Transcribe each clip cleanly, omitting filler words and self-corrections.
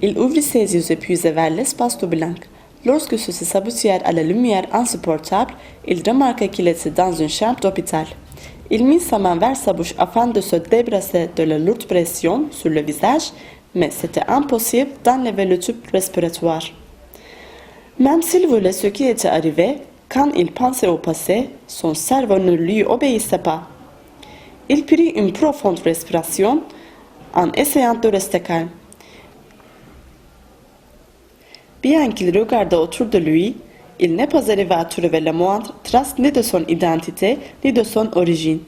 Il ouvrit ses yeux et puis vers l'espace tout blanc. Lorsque ceux-ci s'aboutèrent à la lumière insupportable, il remarqua qu'il était dans une chambre d'hôpital. Il mit sa main vers sa bouche afin de se débarrasser de la lourde pression sur le visage, mais c'était impossible d'enlever le tube respiratoire. Même s'il voulait ce qui était arrivé, quand il pensait au passé, son cerveau ne lui obéissait pas. Il prit une profonde respiration en essayant de rester calme. Bien qu'il regardât autour de lui, il n'est pas arrivé à trouver la moindre trace ni de son identité ni de son origine.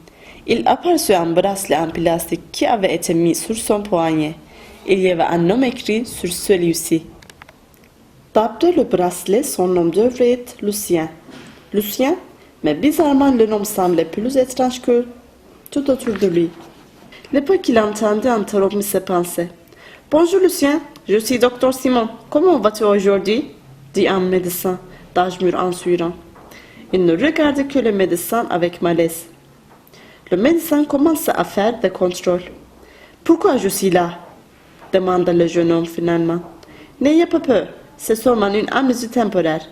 Il aperçut un bracelet en plastique qui avait été mis sur son poignet. Il y avait un nom écrit sur celui-ci. D'après le bracelet, son nom devrait être Lucien. Lucien, mais bizarrement le nom semblait plus étrange que tout autour de lui. L'époque qu'il entendait interrompre ses pensées. « Bonjour Lucien, je suis Docteur Simon. Comment vas-tu aujourd'hui ?» dit un médecin d'âge mûr en souriant. Il ne regardait que le médecin avec malaise. Le médecin commença à faire des contrôles. « Pourquoi je suis là ?» demanda le jeune homme finalement. « N'ayez pas peur, c'est seulement une amnésie temporaire, »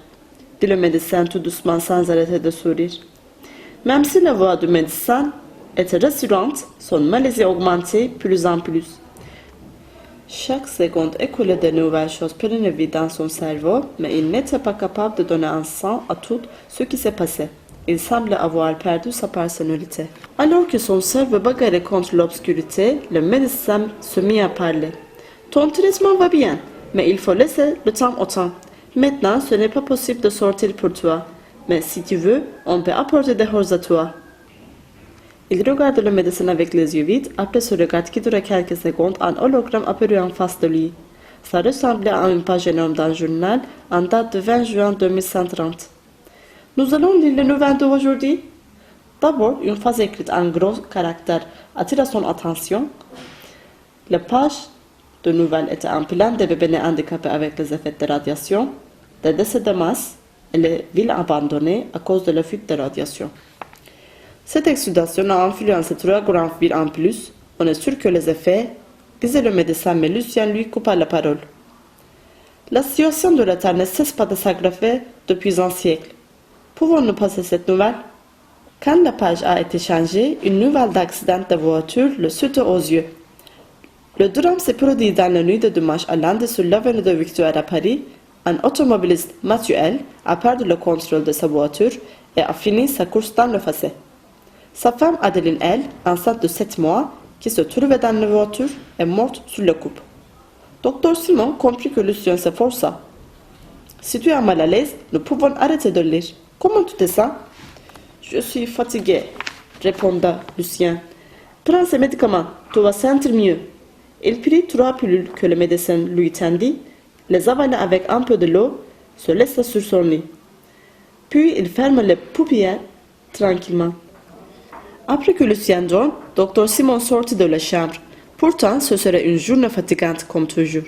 dit le médecin tout doucement sans arrêter de sourire. Même si la voix du médecin était rassurante, son malaise augmentait plus en plus. Chaque seconde écoulait de nouvelles choses prenaient vie dans son cerveau, mais il n'était pas capable de donner un sens à tout ce qui s'est passé. Il semblait avoir perdu sa personnalité. Alors que son cerveau bagarrait contre l'obscurité, le médecin se mit à parler. « Ton traitement va bien, mais il faut laisser le temps au temps. Maintenant, ce n'est pas possible de sortir pour toi, mais si tu veux, on peut apporter des roses à toi. » Il regarda le médecin avec les yeux vides. Après ce regard qui dura quelques secondes, un hologramme apparut en face de lui. Ça ressemblait à une page énorme d'un journal en date de 20 juin 2130. Nous allons lire les nouvelles d'aujourd'hui. D'abord, une phrase écrite en gros caractères attira son attention. La page de nouvelles était en plan des bébés nés handicapés avec les effets de radiation, des décès de masse et les villes abandonnées à cause de la fuite de radiation. Cette exudation a influencé 3 grandes villes en plus. On est sûr que les effets, disait le médecin, mais Lucien lui coupa la parole. La situation de la Terre ne cesse pas de s'aggraver depuis un siècle. Pouvons-nous passer cette nouvelle? Quand la page a été changée, une nouvelle d'accident de voiture le sauta aux yeux. Le drame s'est produit dans la nuit de dimanche à lundi sur l'avenue de Victoire à Paris. Un automobiliste, Mathieu L., a perdu le contrôle de sa voiture et a fini sa course dans le fossé. Sa femme Adeline L., enceinte de 7 mois, qui se trouvait dans la voiture, est morte sur le coup. Docteur Simon comprit que Lucien s'efforça. « Si tu es mal à l'aise, nous pouvons arrêter de lire. Comment tu te sens ?»« Je suis fatigué, » répondit Lucien. « Prends ces médicaments, tu vas sentir mieux. » Il prit 3 pilules que le médecin lui tendit, les avala avec un peu de l'eau, se laissa sur son lit. Puis il ferma les paupières tranquillement. Après que Lucien dorme, Docteur Simon sortit de la chambre. Pourtant, ce serait une journée fatigante comme toujours.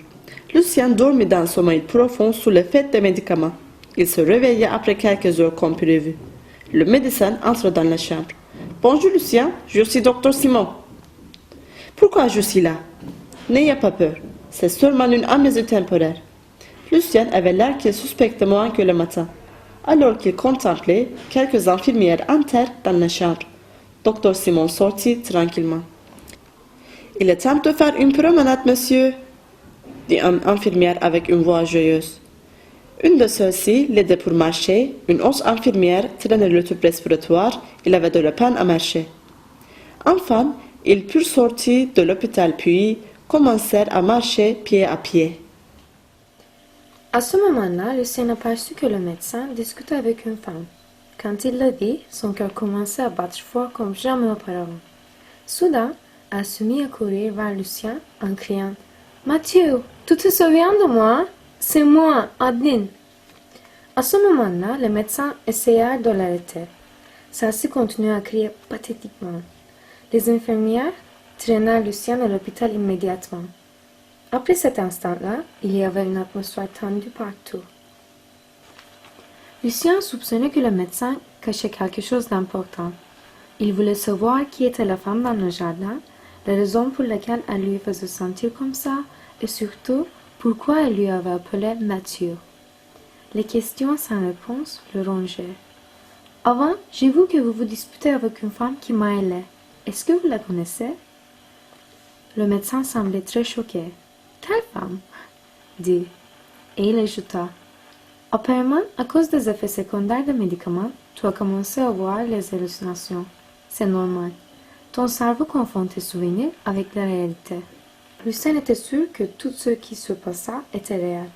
Lucien dormit d'un sommeil profond sous l'effet des médicaments. Il se réveilla après quelques heures comme prévu. Le médecin entra dans la chambre. « Bonjour Lucien, je suis Docteur Simon. »« Pourquoi je suis là ?»« N'ayez pas peur, c'est seulement une amnésie temporaire. » Lucien avait l'air qu'il suspectait moins que le matin. Alors qu'il contemplait, quelques infirmières entrèrent dans la chambre. Docteur Simon sortit tranquillement. « Il est temps de faire une promenade, monsieur, » dit une infirmière avec une voix joyeuse. Une de celles-ci l'aidait pour marcher. Une autre infirmière traînait le tube respiratoire. Il avait de la peine à marcher. Enfin, ils purent sortir de l'hôpital puis commencèrent à marcher pied à pied. À ce moment-là, Lucien aperçut que le médecin discutait avec une femme. Quand il l'a dit, son cœur commençait à battre fort comme jamais auparavant. Soudain, elle se mit à courir vers Lucien en criant « Mathieu, tu te souviens de moi? C'est moi, Adeline. » À ce moment-là, le médecin essaya de l'arrêter. Celle-ci continuait à crier pathétiquement. Les infirmières traînèrent Lucien à l'hôpital immédiatement. Après cet instant-là, il y avait une atmosphère tendue partout. Lucien soupçonnait que le médecin cachait quelque chose d'important. Il voulait savoir qui était la femme dans le jardin, la raison pour laquelle elle lui faisait sentir comme ça, et surtout, Pourquoi elle lui avait appelé Mathieu? Les questions sans réponse le rongeaient. Avant, j'ai vu que vous vous disputez avec une femme qui m'a ailé. Est-ce que vous la connaissez? Le médecin semblait très choqué. Quelle femme? Dit. Et il ajouta. Apparemment, à cause des effets secondaires des médicaments, tu as commencé à voir les hallucinations. C'est normal. Ton cerveau confond tes souvenirs avec la réalité. Lucien était sûr que tout ce qui se passa était réel.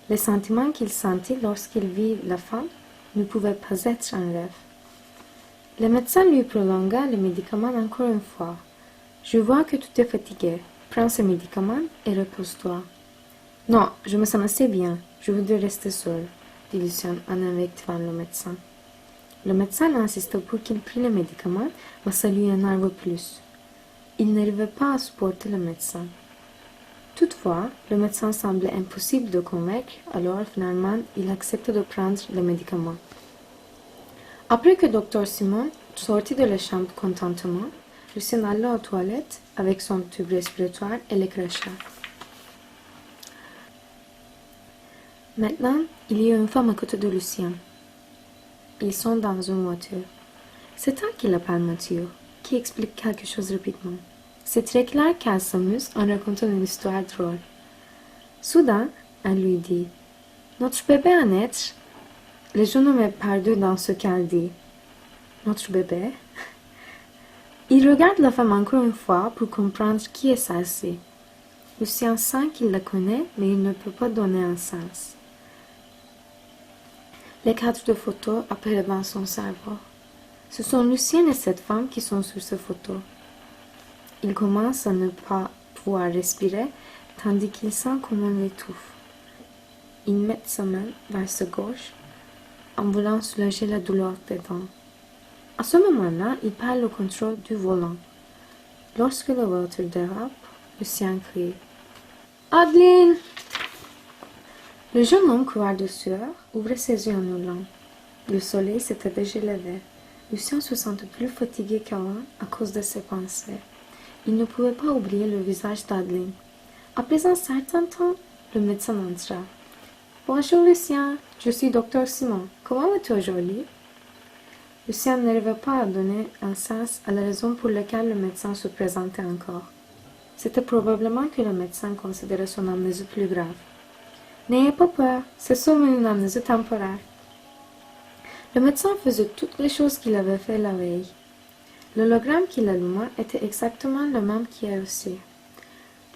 Les sentiments qu'il sentit lorsqu'il vit la femme ne pouvaient pas être un rêve. Le médecin lui prolongea les médicaments encore une fois. Je vois que tu es fatigué. Prends ces médicaments et repose-toi. Non, je me sens assez bien. Je voudrais rester seul, dit Lucien en invectivant le médecin. Le médecin insista pour qu'il prît les médicaments, mais ça lui énerva plus. Il n'arrivait pas à supporter le médecin. Toutefois, le médecin semblait impossible de convaincre, alors finalement il accepta de prendre les médicaments. Après que Dr Simon sortit de la chambre contentement, Lucien alla aux toilettes avec son tube respiratoire et le cracha. Maintenant, il y a une femme à côté de Lucien. Ils sont dans une voiture. C'est elle qui l'appelle Mathieu, qui explique quelque chose rapidement. C'est très clair qu'elle s'amuse en racontant une histoire drôle. Soudain, elle lui dit « Notre bébé à naître ?» Le jeune homme est perdu dans ce qu'elle dit. « Notre bébé ?» Il regarde la femme encore une fois pour comprendre qui est celle-ci. Lucien sent qu'il la connaît, mais il ne peut pas donner un sens. Les cadres de photos apparaissent dans son cerveau. Ce sont Lucien et cette femme qui sont sur ces photos. Il commence à ne pas pouvoir respirer, tandis qu'il sent comme on l'étouffe. Il met sa main vers sa gauche, en voulant soulager la douleur des dents. À ce moment-là, il perd le contrôle du volant. Lorsque la voiture dérape, Lucien crie « Adeline !» Le jeune homme, couvert de sueur, ouvrait ses yeux en hurlant. Le soleil s'était déjà levé. Lucien se sentait plus fatigué qu'avant à cause de ses pensées. Il ne pouvait pas oublier le visage d'Adeline. Après un certain temps, le médecin entra. « Bonjour Lucien, je suis Dr Simon. Comment vas-tu aujourd'hui ?» Lucien n'arrivait pas à donner un sens à la raison pour laquelle le médecin se présentait encore. C'était probablement que le médecin considérait son amnésie plus grave. « N'ayez pas peur, c'est seulement une amnésie temporaire. » Le médecin faisait toutes les choses qu'il avait fait la veille. L'hologramme qu'il alluma était exactement le même qu'hier aussi.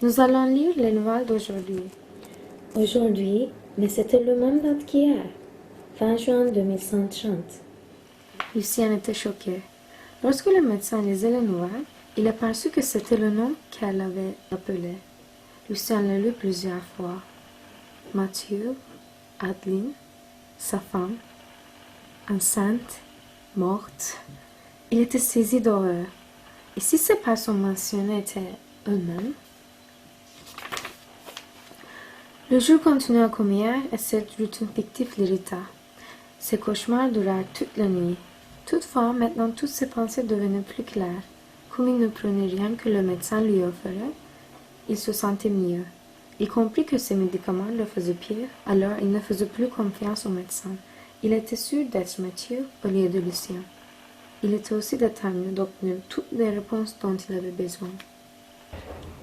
Nous allons lire les nouvelles d'aujourd'hui. Aujourd'hui, mais c'était le même date qu'hier, fin juin 2130. Lucien était choqué. Lorsque le médecin lisait les nouvelles, il aperçut que c'était le nom qu'elle avait appelé. Lucien l'a lu plusieurs fois. Mathieu, Adeline, sa femme, enceinte, morte. Il était saisi d'horreur. Et si ces personnes mentionnées étaient eux-mêmes? Le jour continua comme hier et cette routine fictive l'irrita. Ses cauchemars durèrent toute la nuit. Toutefois, maintenant toutes ses pensées devenaient plus claires. Comme il ne prenait rien que le médecin lui offrait, il se sentait mieux. Il comprit que ses médicaments le faisaient pire, alors il ne faisait plus confiance au médecin. Il était sûr d'être Mathieu au lieu de Lucien. Il était aussi déterminé d'obtenir toutes les réponses dont il avait besoin.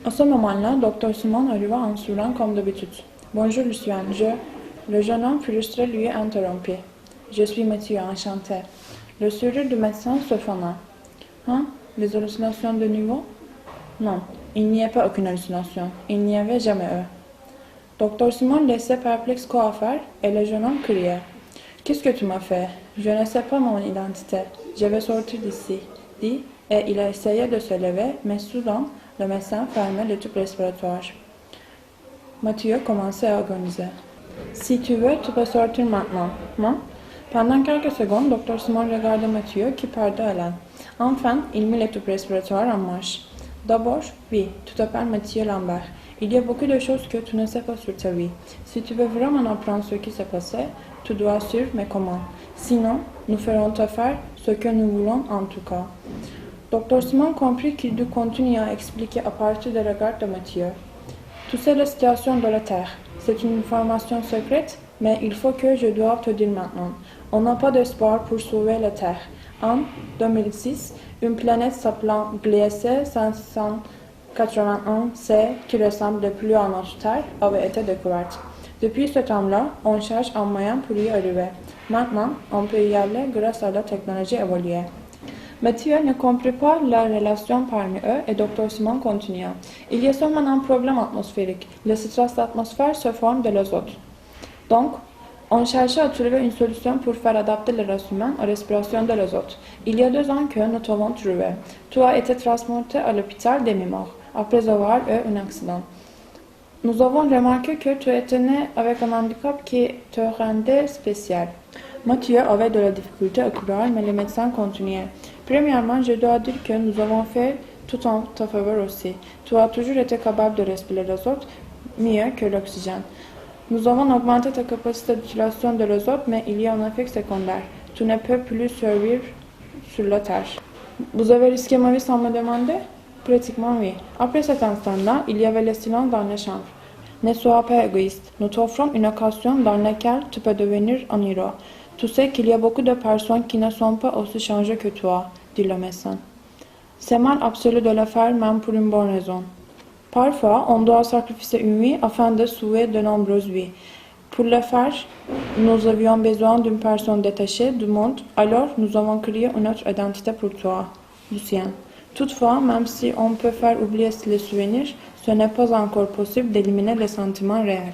À ce moment-là, Dr Simon arriva en souriant comme d'habitude. « Bonjour Lucien, Le jeune homme frustré lui interrompit. « Je suis Mathieu, enchanté. » Le sourire du médecin se fana. « Hein? Les hallucinations de nouveau? » « Non, il n'y a pas aucune hallucination. Il n'y avait jamais eu. » Dr Simon laissait perplexe quoi faire et le jeune homme criait. « Qu'est-ce que tu m'as fait? Je ne sais pas mon identité. Je vais sortir d'ici, » dit, et il a essayé de se lever, mais soudain, le médecin fermait le tube respiratoire. Mathieu commençait à agoniser. « Si tu veux, tu peux sortir maintenant, non ?» Pendant quelques secondes, Dr Simon regardait Mathieu qui perdait haleine. Enfin, il mit le tube respiratoire en marche. « D'abord, oui, tu t'appelles Mathieu Lambert. Il y a beaucoup de choses que tu ne sais pas sur ta vie. Si tu veux vraiment apprendre ce qui s'est passé, tu dois suivre mes commandes. Sinon, nous ferons te faire ce que nous voulons en tout cas. » Dr Simon comprit qu'il dut continuer à expliquer à partir des regards de Mathieu. « Tu sais la situation de la Terre. C'est une information secrète, mais il faut que je doive te dire maintenant. On n'a pas d'espoir pour sauver la Terre. En 2006, une planète s'appelant Gliese 581c, qui ressemble le plus à notre Terre, avait été découverte. Depuis ce temps-là, on cherche un moyen pour y arriver. Maintenant, on peut y aller grâce à la technologie évoluée. Mathieu ne comprit pas la relation parmi eux et Dr. Simon continua. Il y a seulement un problème atmosphérique. Le stress d'atmosphère se forme de l'azote. Donc, on cherchait à trouver une solution pour faire adapter le race humaine à la respiration de l'azote. Il y a 2 ans que nous t'avons trouvé. Tu as été transporté à l'hôpital demi-mort, après avoir eu un accident. Nous avons remarqué que tu étais né avec un handicap qui te rendait spécial. Mathieu avait de la difficulté à courir, mais les médecins continuaient. Premièrement, je dois dire que nous avons fait tout en ta faveur aussi. Tu as toujours été capable de respirer l'azote mieux que l'oxygène. Nous avons augmenté ta capacité d'utilisation de l'azote, mais il y a un effet secondaire. Tu ne peux plus survivre sur la Terre. Vous avez risqué ma vie sans me demander? Pratiquement oui. Après cet instant-là, il y avait le silence dans la chambre. Ne sois pas égoïste. Nous t'offrons une occasion dans laquelle tu peux devenir un héros. Tu sais qu'il y a beaucoup de personnes qui ne sont pas aussi changées que toi, dit le médecin. C'est mal absolu de le faire, même pour une bonne raison. Parfois, on doit sacrifier une vie afin de sauver de nombreuses vies. Pour le faire, nous avions besoin d'une personne détachée du monde, alors nous avons créé une autre identité pour toi, Lucien. Toutefois, même si on peut faire oublier les souvenirs, ce n'est pas encore possible d'éliminer les sentiments réels.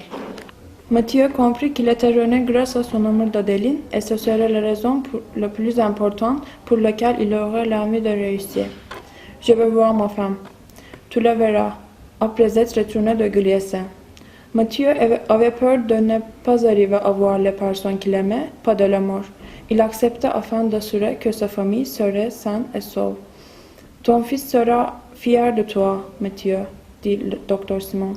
Mathieu comprit qu'il était rené grâce à son amour d'Adeline et ce serait la raison la plus importante pour laquelle il aurait l'envie de réussir. Je vais voir ma femme. Tu la verras, après être retourné de Gliese. Mathieu avait peur de ne pas arriver à voir les personnes qu'il aimait, pas de la mort. Il accepta afin d'assurer que sa famille serait saine et sauve. Ton fils sera fier de toi, Mathieu, dit le docteur Simon.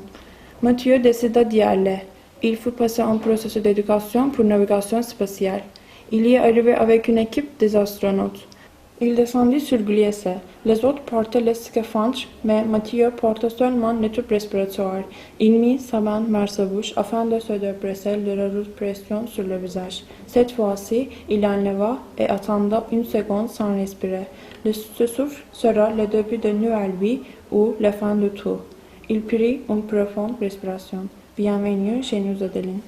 Mathieu décida d'y aller. Il faut passer un processus d'éducation pour navigation spatiale. Il y est arrivé avec une équipe des astronautes. Il descendit sur Gliese. Les autres portaient les scaphandres, mais Mathieu portait seulement le tube respiratoire. Il mit sa main vers sa bouche afin de se dépresser de la rude pression sur le visage. Cette fois-ci, il enleva et attendit 1 seconde sans respirer. Ce souffle sera le début d'une nouvelle vie ou la fin de tout. Il prit une profonde respiration. Bienvenue chez nous, Adeline.